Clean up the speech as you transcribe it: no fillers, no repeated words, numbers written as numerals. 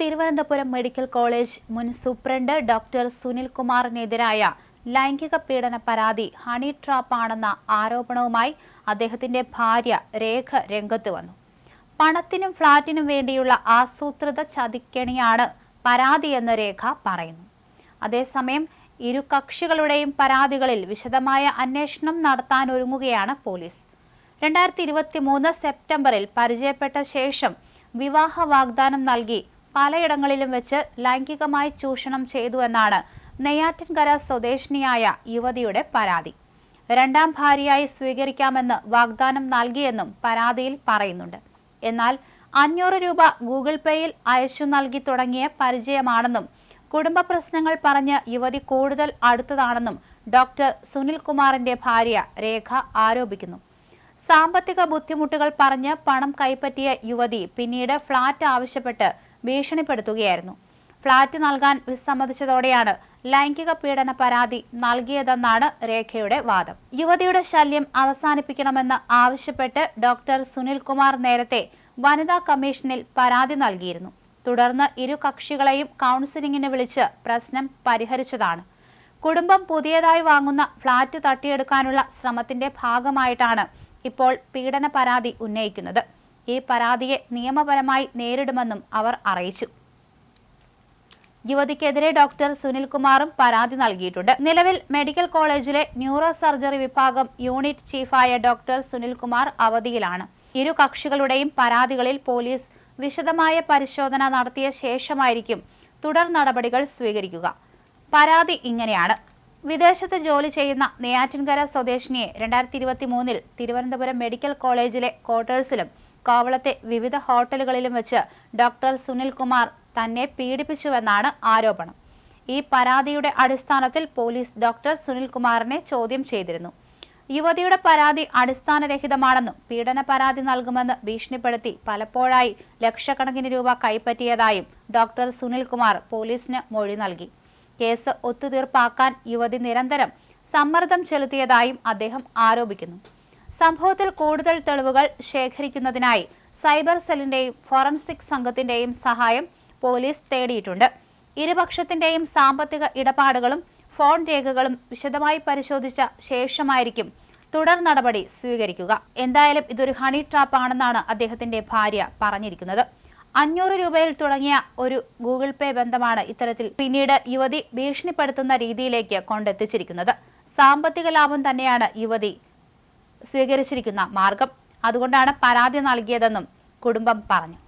Thiruvananthapuram medical college മുൻ superintendent doctor Sunil കുമാറിനെതിരായ ലൈംഗിക പീഡന പരാതി ഹണി ട്രാപ്പാണെന്ന ആരോപണവുമായി അദ്ദേഹത്തിന്റെ ഭാര്യ രേഖ രംഗത്ത് വന്നു. പണത്തിനും ഫ്ളാറ്റിനും വേണ്ടിയുള്ള ആസൂത്രിത ചതിക്കെണിയാണ് പരാതിയെന്ന് രേഖ പറയുന്നു. അതേസമയം ഇരു കക്ഷികളുടെയും പരാതികളിൽ വിശദമായ അന്വേഷണം നടത്താനൊരുങ്ങുകയാണ് പോലീസ്. 2023 സെപ്റ്റംബറിൽ പരിചയപ്പെട്ട ശേഷം വിവാഹ വാഗ്ദാനം നൽകി പലയിടങ്ങളിലും വെച്ച് ലൈംഗികമായി ചൂഷണം ചെയ്തുവെന്നാണ് നെയ്യാറ്റിൻകര സ്വദേശിനിയായ യുവതിയുടെ പരാതി. രണ്ടാം ഭാര്യയായി സ്വീകരിക്കാമെന്ന് വാഗ്ദാനം നൽകിയെന്നും പരാതിയിൽ പറയുന്നുണ്ട്. എന്നാൽ 500 രൂപ ഗൂഗിൾ പേയിൽ അയച്ചു നൽകി തുടങ്ങിയ പരിചയമാണെന്നും കുടുംബ പ്രശ്നങ്ങൾ പറഞ്ഞ് യുവതി കൂടുതൽ അടുത്തതാണെന്നും ഡോക്ടർ സുനിൽ കുമാറിന്റെ ഭാര്യ രേഖ ആരോപിക്കുന്നു. സാമ്പത്തിക ബുദ്ധിമുട്ടുകൾ പറഞ്ഞ് പണം കൈപ്പറ്റിയ യുവതി പിന്നീട് ഫ്ളാറ്റ് ആവശ്യപ്പെട്ട് ഭീഷണിപ്പെടുത്തുകയായിരുന്നു. ഫ്ളാറ്റ് നൽകാൻ വിസമ്മതിച്ചതോടെയാണ് ലൈംഗിക പീഡന പരാതി നൽകിയതെന്നാണ് രേഖയുടെ വാദം. യുവതിയുടെ ശല്യം അവസാനിപ്പിക്കണമെന്ന് ആവശ്യപ്പെട്ട് ഡോക്ടർ സുനിൽ കുമാർ നേരത്തെ വനിതാ കമ്മീഷനിൽ പരാതി നൽകിയിരുന്നു. തുടർന്ന് ഇരു കക്ഷികളെയും കൗൺസിലിംഗിന് വിളിച്ച് പ്രശ്നം പരിഹരിച്ചതാണ്. കുടുംബം പുതിയതായി വാങ്ങുന്ന ഫ്ളാറ്റ് തട്ടിയെടുക്കാനുള്ള ശ്രമത്തിന്റെ ഭാഗമായിട്ടാണ് ഇപ്പോൾ പീഡന പരാതി ഉന്നയിക്കുന്നത്. ഈ പരാതിയെ നിയമപരമായി നേരിടുമെന്നും അവർ അറിയിച്ചു. യുവതിക്കെതിരെ ഡോക്ടർ സുനിൽ കുമാറും പരാതി നൽകിയിട്ടുണ്ട്. നിലവിൽ മെഡിക്കൽ കോളേജിലെ ന്യൂറോ സർജറി വിഭാഗം യൂണിറ്റ് ചീഫായ ഡോക്ടർ സുനിൽ കുമാർ അവധിയിലാണ്. ഇരു കക്ഷികളുടെയും പരാതികളിൽ പോലീസ് വിശദമായ പരിശോധന നടത്തിയ ശേഷമായിരിക്കും തുടർ നടപടികൾ സ്വീകരിക്കുക. പരാതി ഇങ്ങനെയാണ്. വിദേശത്ത് ജോലി ചെയ്യുന്ന നെയ്യാറ്റിൻകര സ്വദേശിനിയെ 2023 തിരുവനന്തപുരം മെഡിക്കൽ കോളേജിലെ ക്വാർട്ടേഴ്സിലും കോവളത്തെ വിവിധ ഹോട്ടലുകളിലും വെച്ച് ഡോക്ടർ സുനിൽ കുമാർ തന്നെ പീഡിപ്പിച്ചുവെന്നാണ് ആരോപണം. ഈ പരാതിയുടെ അടിസ്ഥാനത്തിൽ പോലീസ് ഡോക്ടർ സുനിൽ കുമാറിനെ ചോദ്യം ചെയ്തിരുന്നു. യുവതിയുടെ പരാതി അടിസ്ഥാനരഹിതമാണെന്നും പീഡന പരാതി നൽകുമെന്ന് ഭീഷണിപ്പെടുത്തി പലപ്പോഴായി ലക്ഷക്കണക്കിന് രൂപ കൈപ്പറ്റിയതായും ഡോക്ടർ സുനിൽ കുമാർ പോലീസിന് മൊഴി നൽകി. കേസ് ഒത്തുതീർപ്പാക്കാൻ യുവതി നിരന്തരം സമ്മർദ്ദം ചെലുത്തിയതായും അദ്ദേഹം ആരോപിക്കുന്നു. സംഭവത്തിൽ കൂടുതൽ തെളിവുകൾ ശേഖരിക്കുന്നതിനായി സൈബർ സെല്ലിന്റെയും ഫോറൻസിക് സംഘത്തിന്റെയും സഹായം പോലീസ് തേടിയിട്ടുണ്ട്. ഇരുപക്ഷത്തിന്റെയും സാമ്പത്തിക ഇടപാടുകളും ഫോൺ രേഖകളും വിശദമായി പരിശോധിച്ച ശേഷമായിരിക്കും തുടർ നടപടി സ്വീകരിക്കുക. എന്തായാലും ഇതൊരു ഹണി ട്രാപ്പ് ആണെന്നാണ് അദ്ദേഹത്തിന്റെ ഭാര്യ പറഞ്ഞിരിക്കുന്നത്. 500 രൂപയിൽ തുടങ്ങിയ ഒരു ഗൂഗിൾ പേ ബന്ധമാണ് ഇത്തരത്തിൽ പിന്നീട് യുവതി ഭീഷണിപ്പെടുത്തുന്ന രീതിയിലേക്ക് കൊണ്ടെത്തിച്ചിരിക്കുന്നത്. സാമ്പത്തിക ലാഭം തന്നെയാണ് യുവതി സ്വീകരിച്ചിരിക്കുന്ന മാർഗം. അതുകൊണ്ടാണ് പരാതി നൽകിയതെന്നും കുടുംബം പറഞ്ഞു.